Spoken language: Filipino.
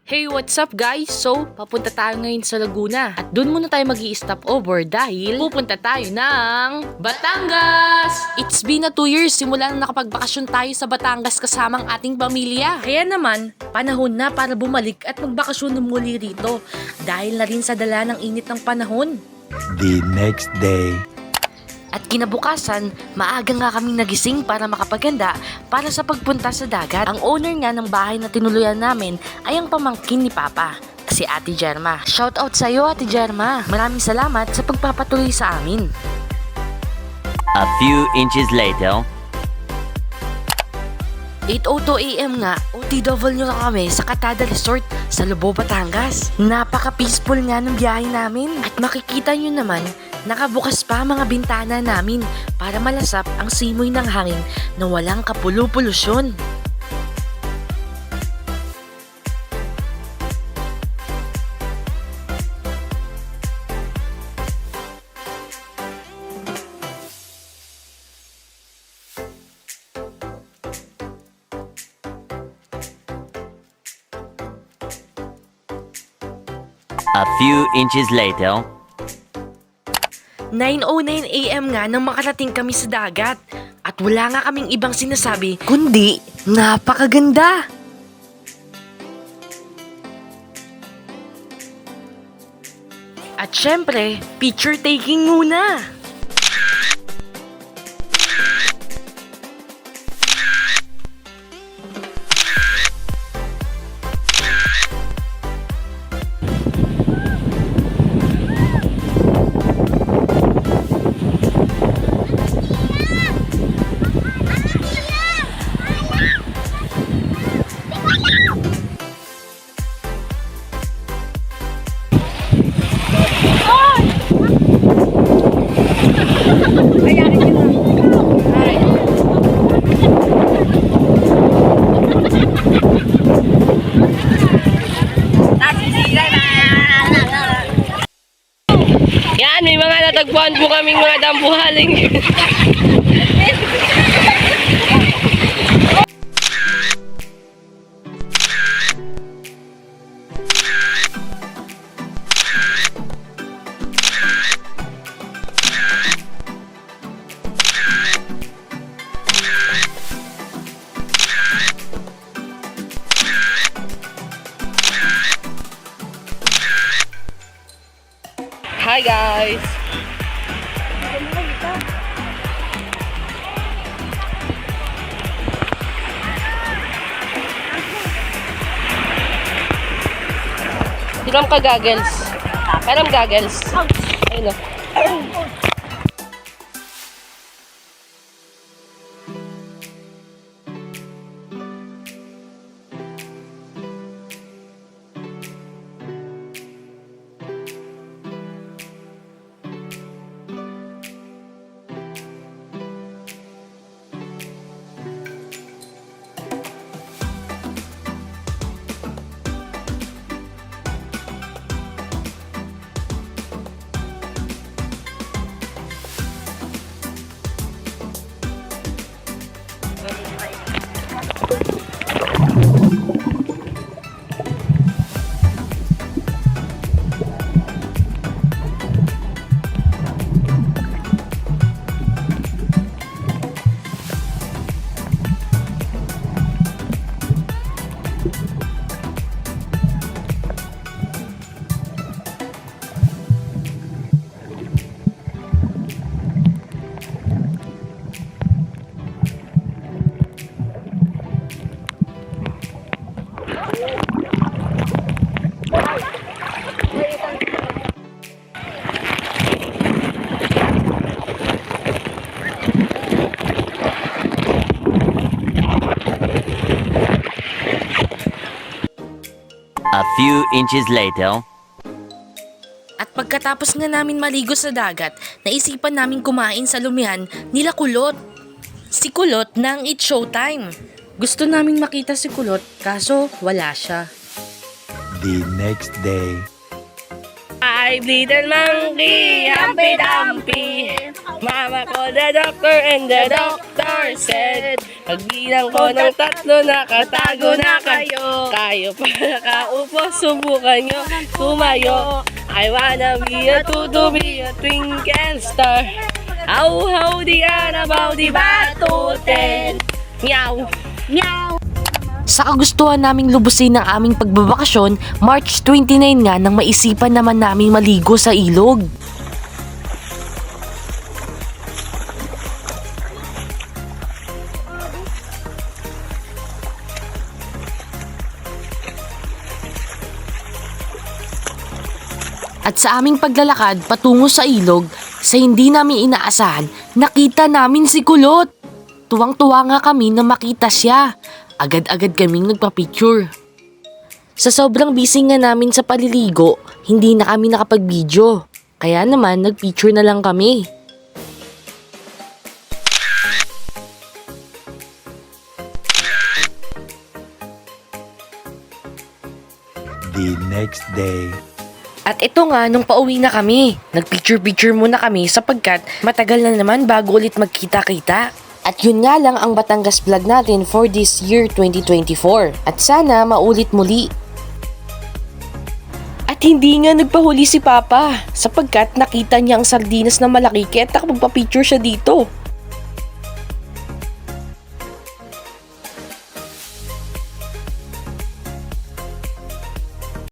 Hey, what's up guys? So, papunta tayo ngayon sa Laguna. At doon muna tayo mag-i-stop over dahil pupunta tayo ng Batangas! It's been 2 years simula nang nakapagbakasyon tayo sa Batangas kasamang ating pamilya. Kaya naman, panahon na para bumalik at magbakasyon muli rito dahil na rin sa dala ng init ng panahon. The next day. At kinabukasan, maaga nga kaming nagising para makapaganda para sa pagpunta sa dagat. Ang owner nga ng bahay na tinuluyan namin ay ang pamangkin ni Papa, si Ate Jerma. Shoutout sa iyo, Ate Jerma. Maraming salamat sa pagpapatuloy sa amin. A few inches later. 8:02 AM nga, OTW na kami sa Catada Resort sa Lobo, Batangas. Napaka-peaceful nga ng biyahe namin. At makikita nyo naman, nakabukas pa mga bintana namin para malasap ang simoy ng hangin na walang kapulu-polusyon. A few inches later. 9:09 AM nga nang makarating kami sa dagat. At wala nga kaming ibang sinasabi, kundi napakaganda! At syempre, picture taking muna! Yan, may mga natagpuan po kaming mga dambuhaling. Hi guys! Hiram ka goggles. Hiram goggles. Ayun o. A few inches later. At pagkatapos nga namin maligo sa dagat, naisipan namin kumain sa lumihan nila Kulot. Si Kulot ng It's Showtime. Gusto namin makita si Kulot kaso wala siya. The next day. I little monkey, Humpy Dumpy. Mama called the doctor and the doctor said, Pagbilang ko ng 3, nakatago na kayo. Kayo pa nakaupo, subukan nyo tumayo. I wanna be a to be a twinkle star. How di anabaw di batuten. Meow. Sa kagustuhan naming lubusin ng aming pagbabakasyon, March 29 nga nang maisipan naman naming maligo sa ilog. At sa aming paglalakad patungo sa ilog, sa hindi namin inaasahan, nakita namin si Kulot. Tuwang-tuwa nga kami na makita siya. Agad-agad kaming nagpa-picture. Sa sobrang busy nga namin sa paliligo, hindi na kami nakapag-video. Kaya naman nag-picture na lang kami. The next day. At ito nga, nung pauwi na kami, nagpicture-picture muna kami sapagkat matagal na naman bago ulit magkita-kita. At yun nga lang ang Batangas vlog natin for this year 2024. At sana maulit muli. At hindi nga nagpahuli si Papa sapagkat nakita niya ang sardinas na malaki kaya nakapagpa-picture siya dito.